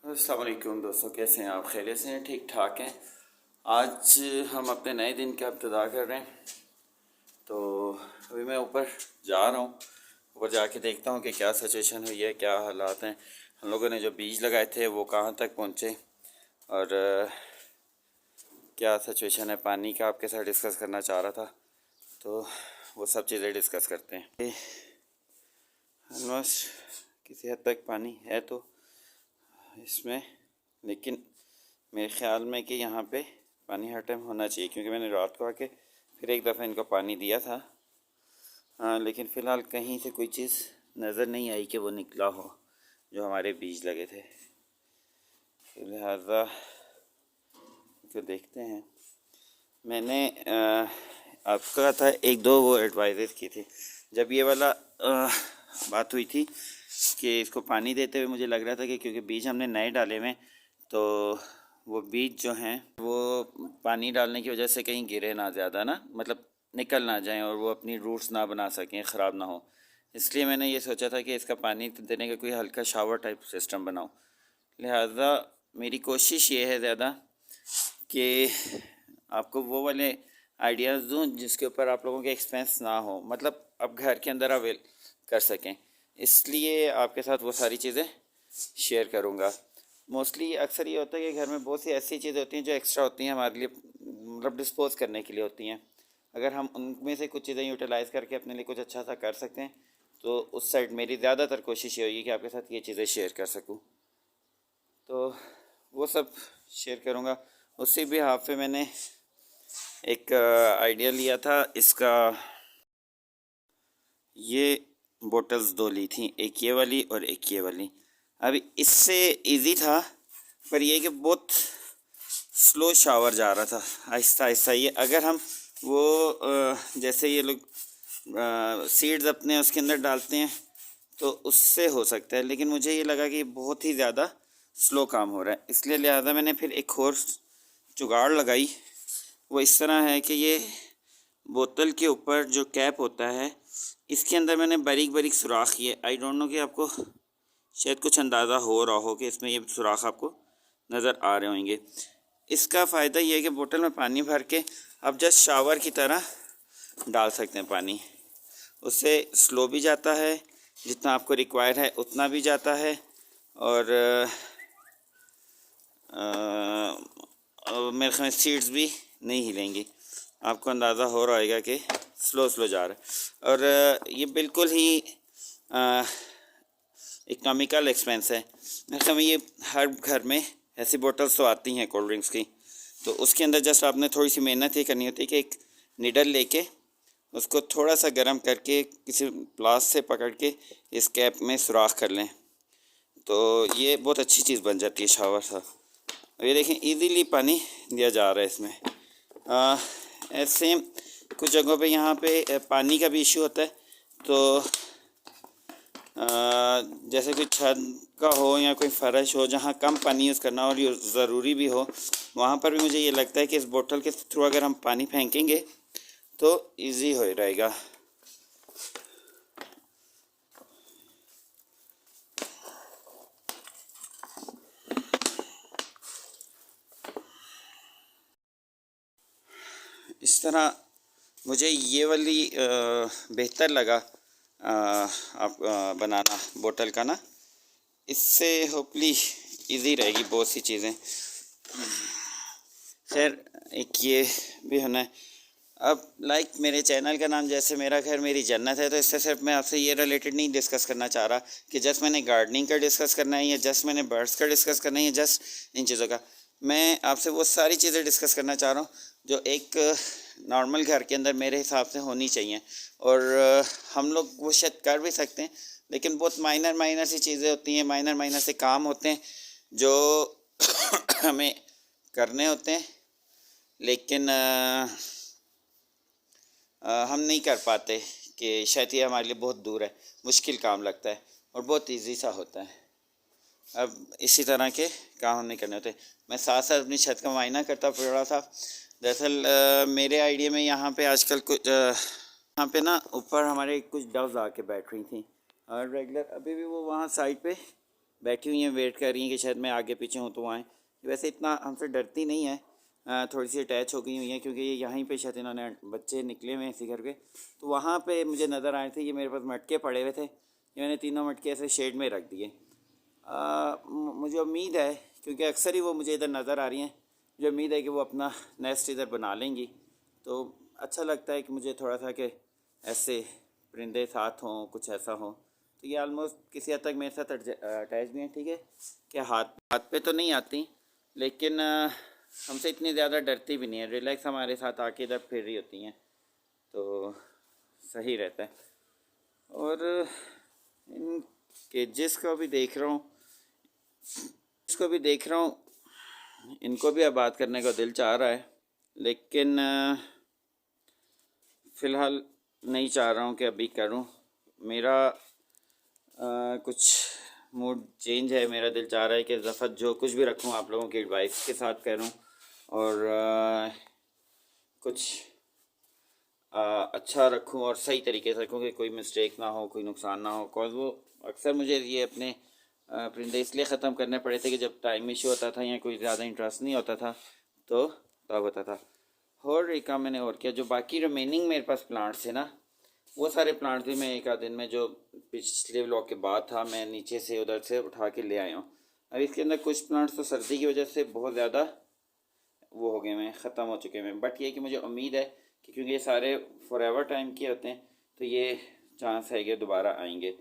अस्सलाम वालेकुम दोस्तों, कैसे हैं आप? खैरियत से हैं? ठीक ठाक हैं। आज हम अपने नए दिन का इब्तिदा कर रहे हैं। तो अभी मैं ऊपर जा रहा हूँ। ऊपर जाके देखता हूँ कि क्या सिचुएशन हुई है, क्या हालात हैं। हम लोगों ने जो बीज लगाए थे वो कहाँ तक पहुँचे और क्या सिचुएशन है। पानी का आपके साथ डिस्कस करना चाह रहा था, तो वो सब चीज़ें डिस्कस करते हैं। ऑलमोस्ट किसी हद तक पानी है तो इसमें, लेकिन मेरे ख़्याल में कि यहाँ पे पानी हर टाइम होना चाहिए, क्योंकि मैंने रात को आके फिर एक दफ़ा इनको पानी दिया था। लेकिन फ़िलहाल कहीं से कोई चीज़ नज़र नहीं आई कि वो निकला हो जो हमारे बीज लगे थे। तो लिहाजा तो देखते हैं। मैंने आपको कहा था एक दो वो एडवाइज़ की थी जब ये वाला बात हुई थी कि इसको पानी देते हुए मुझे लग रहा था कि क्योंकि बीज हमने नए डाले हुए, तो वो बीज जो हैं वो पानी डालने की वजह से कहीं गिरे ना ज़्यादा, ना मतलब निकल ना जाएं और वो अपनी रूट्स ना बना सकें, ख़राब ना हो। इसलिए मैंने ये सोचा था कि इसका पानी देने का कोई हल्का शावर टाइप सिस्टम बनाऊं। लिहाजा मेरी कोशिश ये है ज़्यादा कि आपको वो वाले आइडियाज़ दूं जिसके ऊपर आप लोगों के एक्सपेंस ना हो, मतलब आप घर के अंदर अवेल कर सकें। इसलिए आपके साथ वो सारी चीज़ें शेयर करूँगा। मोस्टली अक्सर ये होता है कि घर में बहुत सी ऐसी चीज़ें होती हैं जो एक्स्ट्रा होती हैं हमारे लिए, मतलब डिस्पोज करने के लिए होती हैं। अगर हम उनमें से कुछ चीज़ें यूटिलाइज़ करके अपने लिए कुछ अच्छा सा कर सकते हैं, तो उस साइड मेरी ज़्यादातर कोशिश ये होगी कि आपके साथ ये चीज़ें शेयर कर सकूँ। तो वो सब शेयर करूँगा। उसी भी हाफ पे मैंने एक आइडिया लिया था इसका। ये बोटल्स दो ली थी, एक ये वाली और एक ये वाली। अभी इससे इजी था, पर ये कि बहुत स्लो शावर जा रहा था, आहिस्ता आहिस्ता। ये अगर हम वो जैसे ये लोग सीड्स अपने उसके अंदर डालते हैं तो उससे हो सकता है, लेकिन मुझे ये लगा कि बहुत ही ज़्यादा स्लो काम हो रहा है। इसलिए लिहाजा मैंने फिर एक और जुगाड़ लगाई। वो इस तरह है कि ये बोतल के ऊपर जो कैप होता है, इसके अंदर मैंने बारीक बारीक सुराख किए। आई डोंट नो कि आपको शायद कुछ अंदाज़ा हो रहा हो कि इसमें ये सुराख आपको नज़र आ रहे होंगे। इसका फ़ायदा ये है कि बोतल में पानी भर के आप जस्ट शावर की तरह डाल सकते हैं पानी। उससे स्लो भी जाता है, जितना आपको रिक्वायर है उतना भी जाता है, और मेरे ख्याल सीड्स भी नहीं हिलेंगी। आपको अंदाज़ा हो रहा होगा कि स्लो स्लो जा रहा है। और ये बिल्कुल ही इकनॉमिकल एक्सपेंस है। मेरे ख्याल में ये हर घर में ऐसी बोतल्स तो आती हैं कोल्ड ड्रिंक्स की, तो उसके अंदर जस्ट आपने थोड़ी सी मेहनत ये करनी होती है कि एक निडल लेके उसको थोड़ा सा गर्म करके किसी प्लास से पकड़ के इस कैप में सुराख कर लें, तो ये बहुत अच्छी चीज़ बन जाती है शावर सा। ये देखें इजीली पानी दिया जा रहा है इसमें। ऐसे कुछ जगहों पे यहाँ पे पानी का भी इशू होता है, तो जैसे कोई छत का हो या कोई फ़र्श हो जहाँ कम पानी यूज़ करना और ज़रूरी भी हो, वहाँ पर भी मुझे ये लगता है कि इस बोतल के थ्रू अगर हम पानी फेंकेंगे तो इजी हो रहेगा। इस तरह मुझे ये वाली बेहतर लगा आप बनाना बोतल का ना। इससे होपली इजी रहेगी बहुत सी चीज़ें। खैर एक ये भी होना है। अब मेरे चैनल का नाम जैसे मेरा घर मेरी जन्नत है, तो इससे सिर्फ मैं आपसे ये रिलेटेड नहीं डिस्कस करना चाह रहा कि जस्ट मैंने गार्डनिंग का डिस्कस करना है या जस्ट मैंने बर्ड्स का डिस्कस करना है या जस्ट इन चीज़ों का। मैं आपसे वो सारी चीज़ें डिस्कस करना चाह रहा हूँ जो एक नॉर्मल घर के अंदर मेरे हिसाब से होनी चाहिए। और हम लोग वो शायद कर भी सकते हैं, लेकिन बहुत माइनर सी चीज़ें होती हैं, माइनर से काम होते हैं जो हमें करने होते हैं, लेकिन हम नहीं कर पाते कि शायद ये हमारे लिए बहुत दूर है, मुश्किल काम लगता है और बहुत इजी सा होता है। अब इसी तरह के काम हमें करने होते हैं। मैं साथ साथ अपनी छत का मुआयना करता पड़ रहा था। दरअसल मेरे आइडिया में यहाँ पे आजकल कुछ यहाँ पे ना ऊपर हमारे कुछ डव्स आके बैठ रही थी और रेगुलर अभी भी वो वहाँ साइड पे बैठी हुई हैं, वेट कर रही हैं कि शायद मैं आगे पीछे हूँ तो आएँ। वैसे इतना हमसे डरती नहीं है, थोड़ी सी अटैच हो गई हुई हैं क्योंकि ये यहीं पे शायद इन्होंने बच्चे निकले हुए हैं इसी घर के, तो वहाँ पे मुझे नज़र आए थे। ये मेरे पास मटके पड़े हुए थे, ये मैंने तीनों मटके ऐसे शेड में रख दिए। मुझे उम्मीद है, क्योंकि अक्सर ही वो मुझे इधर नज़र आ रही हैं, मुझे उम्मीद है कि वो अपना नेस्ट इधर बना लेंगी। तो अच्छा लगता है कि मुझे थोड़ा सा कि ऐसे परिंदे साथ हों, कुछ ऐसा हो। तो ये ऑलमोस्ट किसी हद तक मेरे साथ अटैच भी हैं, ठीक है, कि हाथ हाथ पे तो नहीं आती, लेकिन हमसे इतनी ज़्यादा डरती भी नहीं है, रिलैक्स हमारे साथ आके इधर फिर रही होती हैं, तो सही रहता है। और इन केजेस को भी देख रहा हूँ, इसको भी देख रहा हूँ, इनको भी आबाद करने का दिल चाह रहा है, लेकिन फ़िलहाल नहीं चाह रहा हूँ कि अभी करूँ। मेरा कुछ मूड चेंज है, मेरा दिल चाह रहा है कि इस दफ़ा जो कुछ भी रखूँ आप लोगों की एडवाइस के साथ करूँ, और कुछ अच्छा रखूँ और सही तरीके से रखूँ कि कोई मिस्टेक ना हो, कोई नुकसान ना हो। कॉज वो अक्सर मुझे ये अपने परिंदे इसलिए ख़त्म करने पड़े थे कि जब टाइम इशू होता था या कोई ज़्यादा इंटरेस्ट नहीं होता था तो तब होता था। और एक काम मैंने और किया, जो बाकी रिमेनिंग मेरे पास प्लांट्स थे ना, वो सारे प्लांट्स भी मैं एक आध दिन में, जो पिछले व्लॉग के बाद था, मैं नीचे से उधर से उठा के ले आया हूँ। अब इसके अंदर कुछ प्लांट्स तो सर्दी की वजह से बहुत ज़्यादा वो हो गए हैं, ख़त्म हो चुके हैं। बट ये कि मुझे उम्मीद है कि क्योंकि ये सारे फॉर एवर टाइम के होते हैं, तो ये चांस है कि दोबारा आएंगे।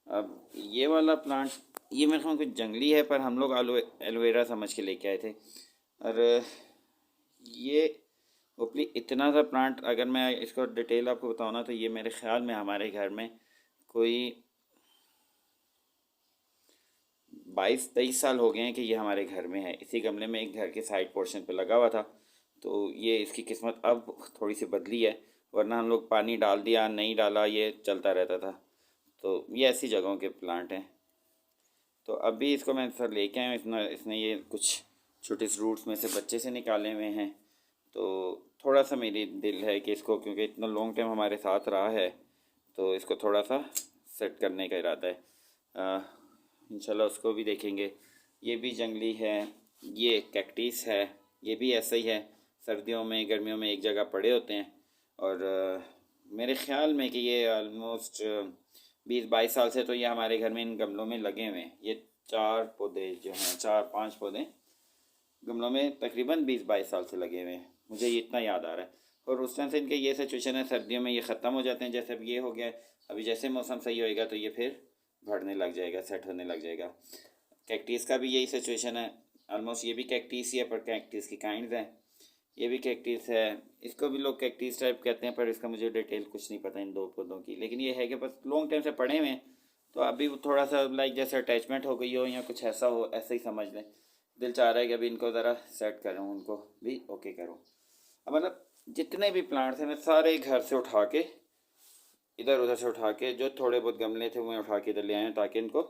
अब ये वाला प्लांट, ये मेरे ख्याल कुछ जंगली है, पर हम लोग एलोवेरा समझ के लेके आए थे। और ये ओपली इतना सा प्लांट, अगर मैं इसको डिटेल आपको बताऊँ ना, तो ये मेरे ख्याल में हमारे घर में कोई 22-23 साल हो गए हैं कि ये हमारे घर में है। इसी गमले में एक घर के साइड पोर्शन पे लगा हुआ था, तो ये इसकी किस्मत अब थोड़ी सी बदली है, वरना हम लोग पानी डाल दिया नहीं डाला ये चलता रहता था। तो ये ऐसी जगहों के प्लांट हैं। तो अभी इसको मैं सर लेके आया हूँ, इसने ये कुछ छोटे फ्रूट्स में से बच्चे से निकाले हुए हैं, तो थोड़ा सा मेरी दिल है कि इसको, क्योंकि इतना लॉन्ग टाइम हमारे साथ रहा है, तो इसको थोड़ा सा सेट करने का इरादा है। इंशाल्लाह उसको भी देखेंगे। ये भी जंगली है, ये कैक्टिस है, ये भी ऐसा ही है, सर्दियों में गर्मियों में एक जगह पड़े होते हैं। और मेरे ख़्याल में कि ये ऑलमोस्ट 20-22 साल से तो ये हमारे घर में इन गमलों में लगे हुए हैं। ये 4 पौधे जो हैं, 4-5 पौधे गमलों में तकरीबन 20-22 साल से लगे हुए हैं, मुझे ये इतना याद आ रहा है। और उस टाइम से इनके ये सिचुएशन है, सर्दियों में ये ख़त्म हो जाते हैं, जैसे अब ये हो गया। अभी जैसे मौसम सही होएगा तो ये फिर बढ़ने लग जाएगा, सेट होने लग जाएगा। कैक्टिस का भी यही सिचुएशन है, ऑलमोस्ट ये भी कैक्टिस ही है, पर कैक्टिस की काइंड हैं। ये भी कैक्टिस है, इसको भी लोग कैक्टिस टाइप कहते हैं, पर इसका मुझे डिटेल कुछ नहीं पता इन दो पौधों की। लेकिन ये है कि बस लॉन्ग टाइम से पड़े हुए हैं, तो अभी वो थोड़ा सा लाइक जैसे अटैचमेंट हो गई हो या कुछ ऐसा हो, ऐसे ही समझ लें। दिल चाह रहा है कि अभी इनको ज़रा सेट करूँ, उनको भी ओके करूँ। अब मतलब जितने भी प्लांट्स हैं मैं सारे घर से उठा के, इधर उधर से उठा के, जो थोड़े बहुत गमले थे वो मैं उठा के इधर ले आया हूँ, ताकि इनको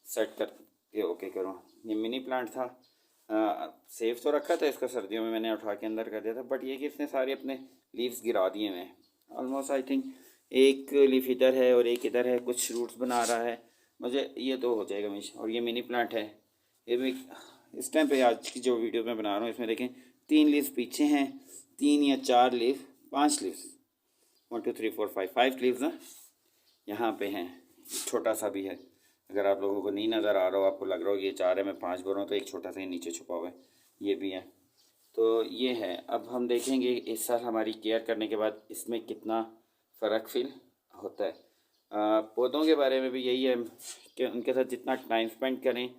सेट कर के ओके करूँ। ये मिनी प्लांट था, सेफ तो रखा था इसको, सर्दियों में मैंने उठा के अंदर कर दिया था, बट ये कि इसने सारे अपने लीव्स गिरा दिए हैं। ऑलमोस्ट आई थिंक एक लीफ इधर है और एक इधर है, कुछ रूट्स बना रहा है, मुझे ये तो हो जाएगा मिश। और ये मिनी प्लांट है, ये भी इस टाइम पे आज की जो वीडियो मैं बना रहा हूँ इसमें देखें 3 लीव्स पीछे हैं, 3 या 4 लीव, 5 लीव्स, 1 2 3 4 5 लीव्स ना यहाँ पे हैं। छोटा सा भी है, अगर आप लोगों को नहीं नज़र आ रहा हो, आपको लग रहा हो कि ये 4 है, मैं 5 बोल रहा हूँ, तो एक छोटा सा ही नीचे छुपा हुआ है, ये भी है। तो ये है, अब हम देखेंगे इस साल हमारी केयर करने के बाद इसमें कितना फ़र्क फील होता है। पौधों के बारे में भी यही है कि उनके साथ जितना टाइम स्पेंड करें,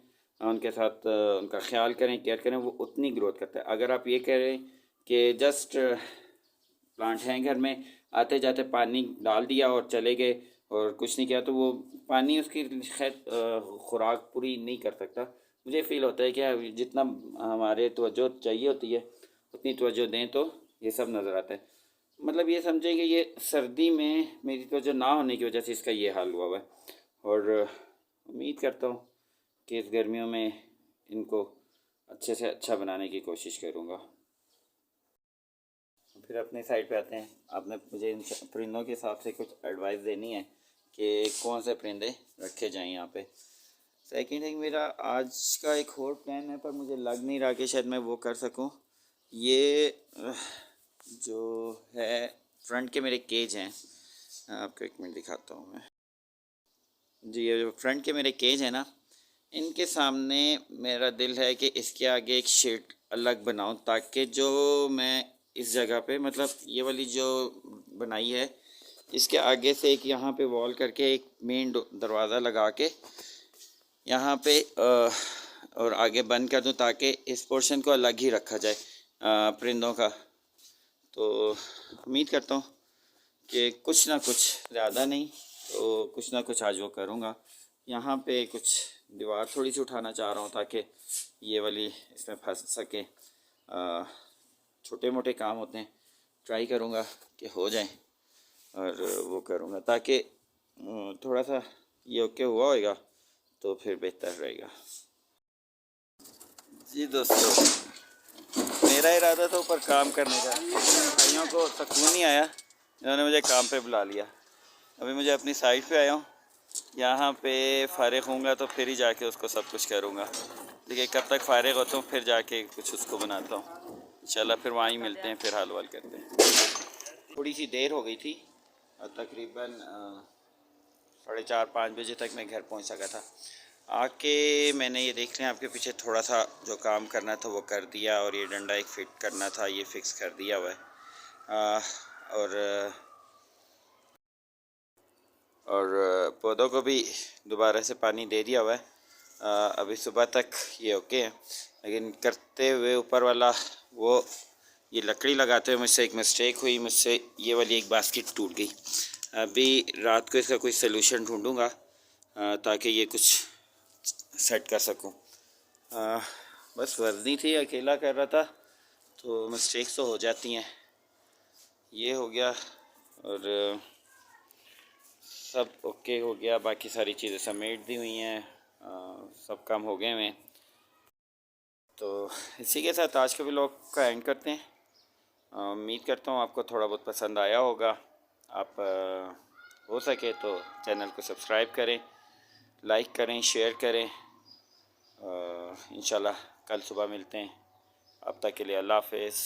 उनके साथ उनका ख्याल करें, केयर करें, वो उतनी ग्रोथ करता है। अगर आप ये करें कि जस्ट प्लांट हैं घर में, आते जाते पानी डाल दिया और चले गए और कुछ नहीं किया, तो वो पानी उसकी शायद खुराक पूरी नहीं कर सकता। मुझे फ़ील होता है कि जितना हमारे तवज्जो चाहिए होती है उतनी तवज्जो दें तो ये सब नज़र आता है। मतलब ये समझें कि ये सर्दी में मेरी तवज्जो ना होने की वजह से इसका ये हाल हुआ है, और उम्मीद करता हूँ कि इस गर्मियों में इनको अच्छे से अच्छा बनाने की कोशिश करूँगा। फिर अपने साइड पे आते हैं। आपने मुझे इन परिंदों के हिसाब से कुछ एडवाइस देनी है कि कौन से परिंदे रखे जाएं यहाँ पे। सेकंड थिंग, मेरा आज का एक और प्लान है पर मुझे लग नहीं रहा कि शायद मैं वो कर सकूं। ये जो है फ्रंट के मेरे केज हैं, आपको एक मिनट दिखाता हूँ मैं जी। ये जो फ्रंट के मेरे केज हैं ना, इनके सामने मेरा दिल है कि इसके आगे एक शेड अलग बनाऊं, ताकि जो मैं इस जगह पे मतलब ये वाली जो बनाई है इसके आगे से एक यहाँ पे वॉल करके एक मेन दरवाज़ा लगा के यहाँ पे और आगे बंद कर दूँ, ताकि इस पोर्शन को अलग ही रखा जाए परिंदों का। तो उम्मीद करता हूँ कि कुछ ना कुछ, ज़्यादा नहीं तो कुछ ना कुछ आज वो करूँगा। यहाँ पे कुछ दीवार थोड़ी सी उठाना चाह रहा हूँ ताकि ये वाली इसमें फंस सके। छोटे मोटे काम होते हैं, ट्राई करूँगा कि हो जाए और वो करूँगा, ताकि थोड़ा सा ये ओके हुआ होगा तो फिर बेहतर रहेगा। जी दोस्तों, मेरा इरादा था ऊपर काम करने का, भाइयों को सुकून नहीं आया, इन्होंने मुझे काम पे बुला लिया। अभी मुझे अपनी साइड पे आया हूँ, यहाँ पे फ़ारिग होऊंगा तो फिर ही जाके उसको सब कुछ करूँगा। देखिए कब तक फ़ारिग होता हूँ, फिर जाके कुछ उसको बनाता हूँ इंशाल्लाह। फिर वहाँ ही मिलते हैं, फिर हाल वाल करते हैं। थोड़ी सी देर हो गई थी, तकरीबन 4:30-5 बजे तक मैं घर पहुँच सका था। आके मैंने ये देख रहे हैं आपके पीछे थोड़ा सा जो काम करना था वो कर दिया, और ये डंडा एक फिट करना था ये फिक्स कर दिया हुआ है। और पौधों को भी दोबारा से पानी दे दिया हुआ है। अभी सुबह तक ये ओके है, लेकिन करते हुए ऊपर वाला वो ये लकड़ी लगाते हुए मुझसे एक मिस्टेक हुई, मुझसे ये वाली एक बास्केट टूट गई। अभी रात को इसका कोई सलूशन ढूंढूंगा ताकि ये कुछ सेट कर सकूं। बस वर्दी थी, अकेला कर रहा था तो मिस्टेक्स तो हो जाती हैं। ये हो गया और सब ओके हो गया, बाकी सारी चीज़ें समेट दी हुई हैं, सब काम हो गए हैं। तो इसी के साथ आज के व्लॉग का एंड करते हैं। उम्मीद करता हूँ आपको थोड़ा बहुत पसंद आया होगा। आप हो सके तो चैनल को सब्सक्राइब करें, लाइक करें, शेयर करें। इंशाल्लाह कल सुबह मिलते हैं। अब तक के लिए अल्लाह हाफ़िज़।